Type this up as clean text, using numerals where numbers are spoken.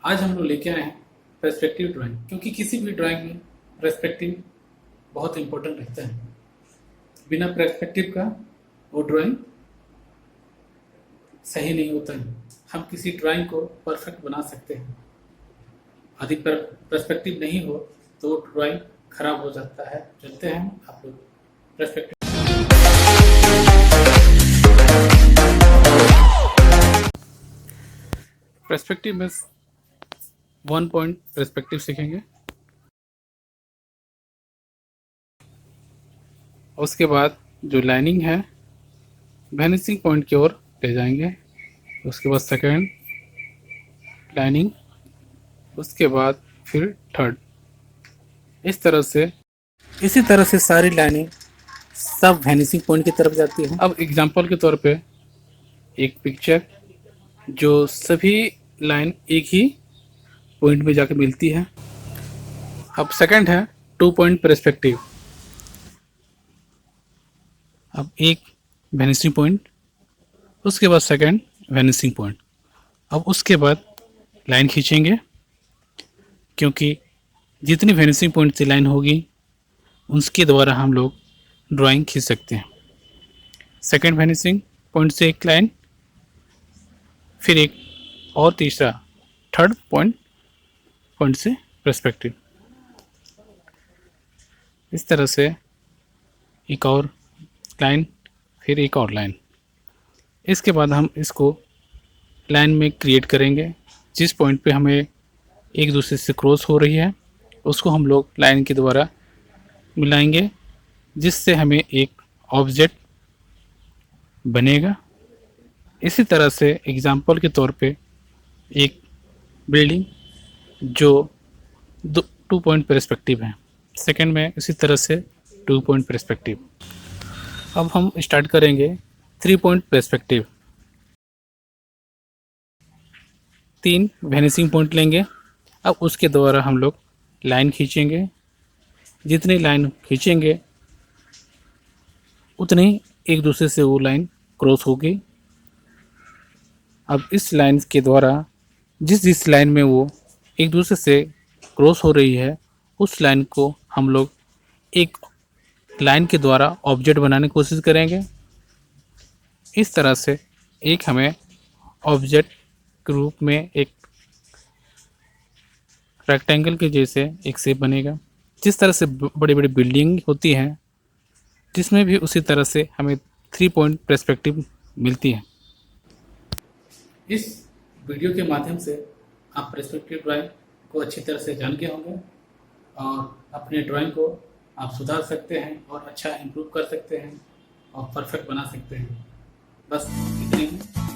आज हम लोग लेके आए हैं पर्सपेक्टिव ड्राइंग, क्योंकि किसी भी ड्राइंग में पर्सपेक्टिव बहुत इंपॉर्टेंट रहता है। बिना पर्सपेक्टिव का वो ड्राइंग सही नहीं होता है। हम किसी ड्राइंग को परफेक्ट बना सकते हैं। यदि पर्सपेक्टिव नहीं हो तो वो ड्राइंग खराब हो जाता है। चलते हैं आप लोग पर्सपेक्टिव। पर्सपेक्टिव में 1 पॉइंट पर्सपेक्टिव सीखेंगे। उसके बाद जो लाइनिंग है वैनिशिंग पॉइंट की ओर ले जाएंगे। उसके बाद सेकंड लाइनिंग, उसके बाद फिर थर्ड। इसी तरह से सारी लाइनिंग सब वैनिशिंग पॉइंट की तरफ जाती है। अब एग्जांपल के तौर पे एक पिक्चर जो सभी लाइन एक ही पॉइंट में जाकर मिलती है। अब सेकंड है 2 पॉइंट पर्सपेक्टिव। अब एक वैनिशिंग पॉइंट, उसके बाद सेकंड वैनिशिंग पॉइंट। अब उसके बाद लाइन खींचेंगे, क्योंकि जितनी वैनिशिंग पॉइंट से लाइन होगी उसके द्वारा हम लोग ड्राइंग खींच सकते हैं। सेकंड वैनिशिंग पॉइंट से एक लाइन, फिर एक और तीसरा थर्ड पॉइंट से पर्सपेक्टिव। इस तरह से एक और लाइन, फिर एक और लाइन। इसके बाद हम इसको लाइन में क्रिएट करेंगे। जिस पॉइंट पे हमें एक दूसरे से क्रॉस हो रही है उसको हम लोग लाइन के द्वारा मिलाएंगे, जिससे हमें एक ऑब्जेक्ट बनेगा। इसी तरह से एग्जाम्पल के तौर पे एक बिल्डिंग जो 2 पॉइंट पर्सपेक्टिव है, सेकंड में इसी तरह से 2 पॉइंट पर्सपेक्टिव। अब हम स्टार्ट करेंगे 3 पॉइंट पर्सपेक्टिव। 3 वैनिशिंग पॉइंट लेंगे। अब उसके द्वारा हम लोग लाइन खींचेंगे। जितनी लाइन खींचेंगे उतनी एक दूसरे से वो लाइन क्रॉस होगी। अब इस लाइन के द्वारा जिस लाइन में वो एक दूसरे से क्रॉस हो रही है उस लाइन को हम लोग एक लाइन के द्वारा ऑब्जेक्ट बनाने की कोशिश करेंगे। इस तरह से एक हमें ऑब्जेक्ट के रूप में एक रेक्टेंगल के जैसे एक शेप बनेगा। जिस तरह से बड़ी बड़ी बिल्डिंग होती हैं, जिसमें भी उसी तरह से हमें 3 पॉइंट पर्सपेक्टिव मिलती है। इस वीडियो के माध्यम से आप पर्सपेक्टिव ड्राइंग को अच्छी तरह से जान गए होंगे और अपने ड्राइंग को आप सुधार सकते हैं और अच्छा इम्प्रूव कर सकते हैं और परफेक्ट बना सकते हैं। बस इतने ही।